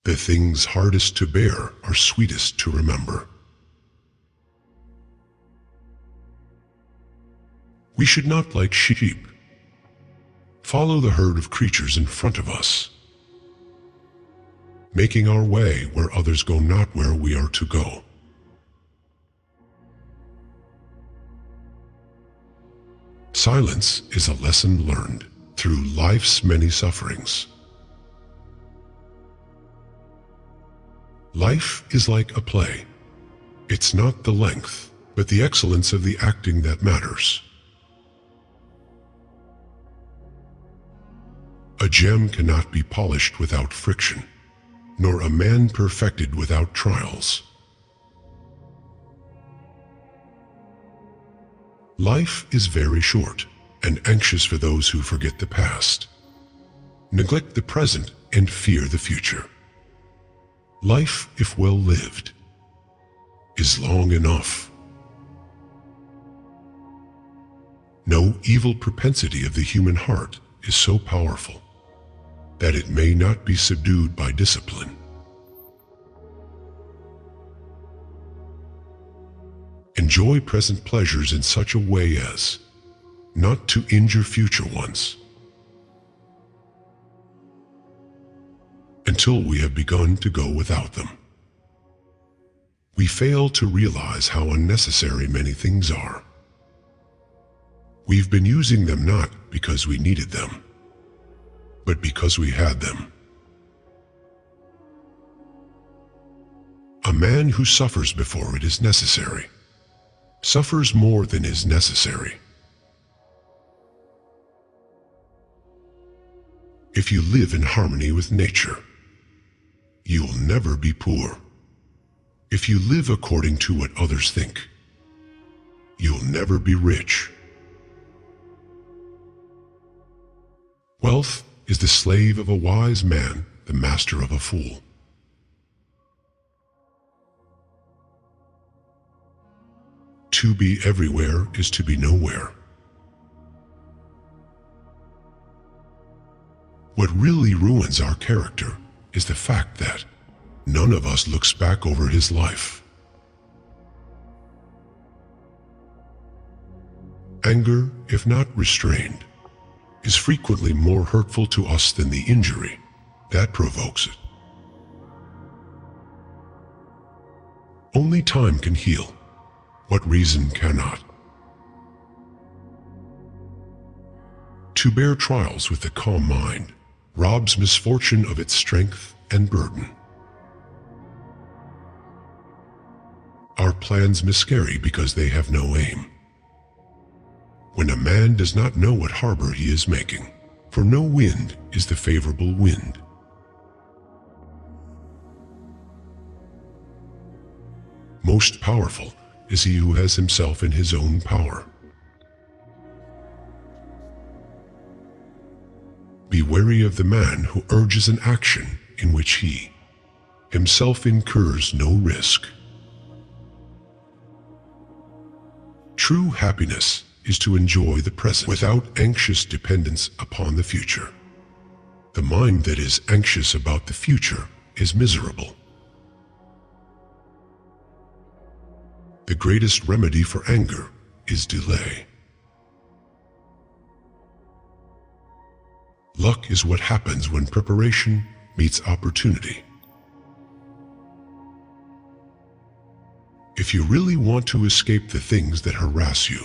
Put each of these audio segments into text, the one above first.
The things hardest to bear are sweetest to remember. We should not, like sheep, follow the herd of creatures in front of us, making our way where others go, not where we are to go. Silence is a lesson learned through life's many sufferings. Life is like a play. It's not the length, but the excellence of the acting that matters. A gem cannot be polished without friction, nor a man perfected without trials. Life is very short and anxious for those who forget the past, neglect the present, and fear the future. Life, if well lived, is long enough. No evil propensity of the human heart is so powerful that it may not be subdued by discipline. Enjoy present pleasures in such a way as not to injure future ones. Until we have begun to go without them, we fail to realize how unnecessary many things are. We've been using them not because we needed them, but because we had them. A man who suffers before it is necessary suffers more than is necessary. If you live in harmony with nature, you will never be poor. If you live according to what others think, you'll never be rich. Wealth is the slave of a wise man, the master of a fool. To be everywhere is to be nowhere. What really ruins our character is the fact that none of us looks back over his life. Anger, if not restrained, is frequently more hurtful to us than the injury that provokes it. Only time can heal what reason cannot. To bear trials with a calm mind robs misfortune of its strength and burden. Our plans miscarry because they have no aim. When a man does not know what harbor he is making, for no wind is the favorable wind. Most powerful is he who has himself in his own power. Be wary of the man who urges an action in which he himself incurs no risk. True happiness is to enjoy the present without anxious dependence upon the future. The mind that is anxious about the future is miserable. The greatest remedy for anger is delay. Luck is what happens when preparation meets opportunity. If you really want to escape the things that harass you,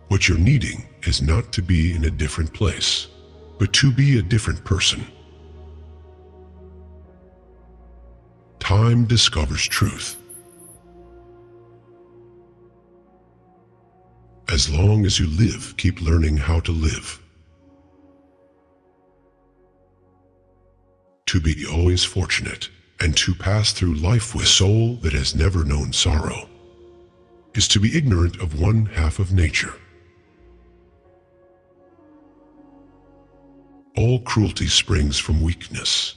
what you're needing is not to be in a different place, but to be a different person. Time discovers truth. As long as you live, keep learning how to live. To be always fortunate and to pass through life with a soul that has never known sorrow is to be ignorant of one half of nature. All cruelty springs from weakness.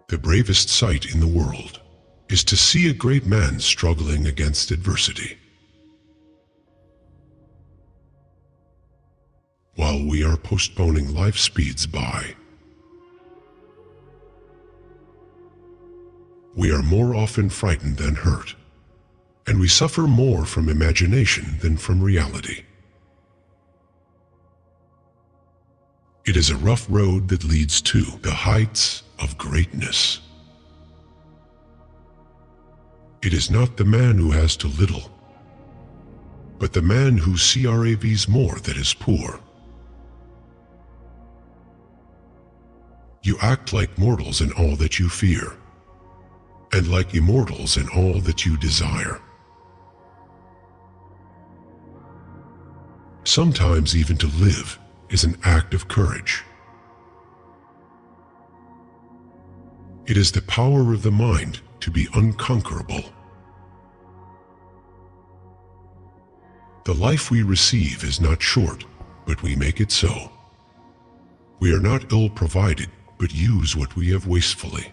The bravest sight in the world is to see a great man struggling against adversity. While we are postponing life speeds by. We are more often frightened than hurt, and we suffer more from imagination than from reality. It is a rough road that leads to the heights of greatness. It is not the man who has too little, but the man who craves more that is poor. You act like mortals in all that you fear, and like immortals in all that you desire. Sometimes even to live is an act of courage. It is the power of the mind to be unconquerable. The life we receive is not short, but we make it so. We are not ill-provided, but use what we have wastefully.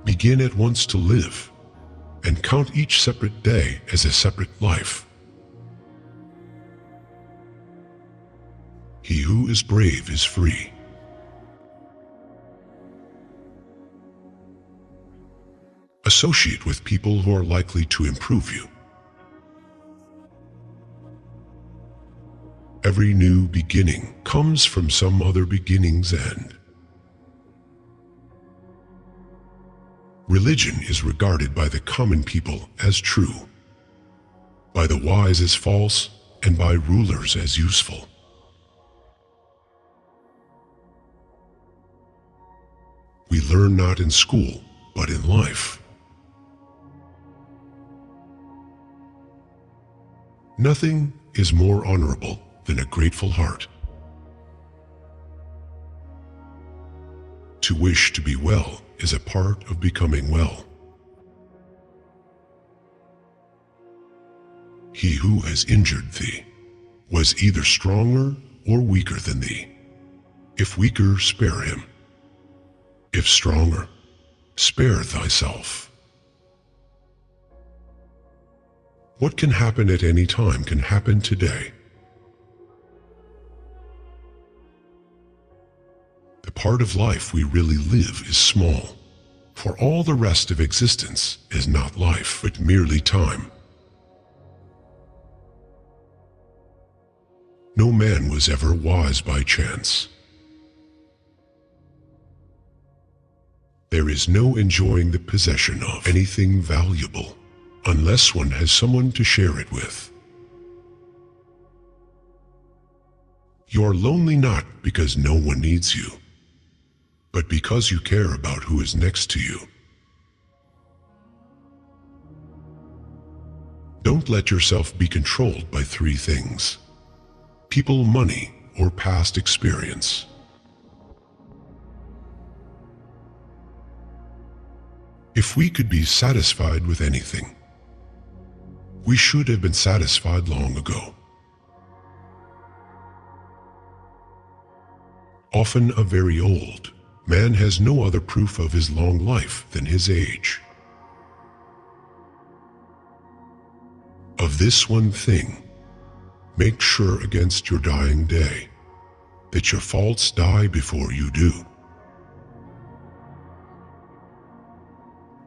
Begin at once to live, and count each separate day as a separate life. He who is brave is free. Associate with people who are likely to improve you. Every new beginning comes from some other beginning's end. Religion is regarded by the common people as true, by the wise as false, and by rulers as useful. We learn not in school, but in life. Nothing is more honorable than a grateful heart. To wish to be well is a part of becoming well. He who has injured thee was either stronger or weaker than thee. If weaker, spare him. If stronger, spare thyself. What can happen at any time can happen today. The part of life we really live is small, for all the rest of existence is not life, but merely time. No man was ever wise by chance. There is no enjoying the possession of anything valuable unless one has someone to share it with. You are lonely not because no one needs you, but because you care about who is next to you. Don't let yourself be controlled by three things: people, money, or past experience. If we could be satisfied with anything, we should have been satisfied long ago. Often a very old man has no other proof of his long life than his age. Of this one thing, make sure against your dying day, that your faults die before you do.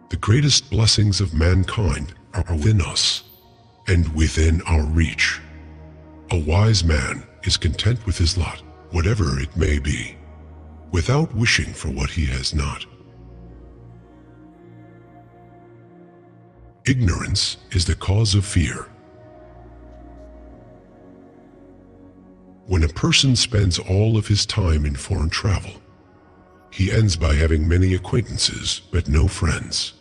The greatest blessings of mankind are within us and within our reach. A wise man is content with his lot, whatever it may be, without wishing for what he has not. Ignorance is the cause of fear. When a person spends all of his time in foreign travel, he ends by having many acquaintances but no friends.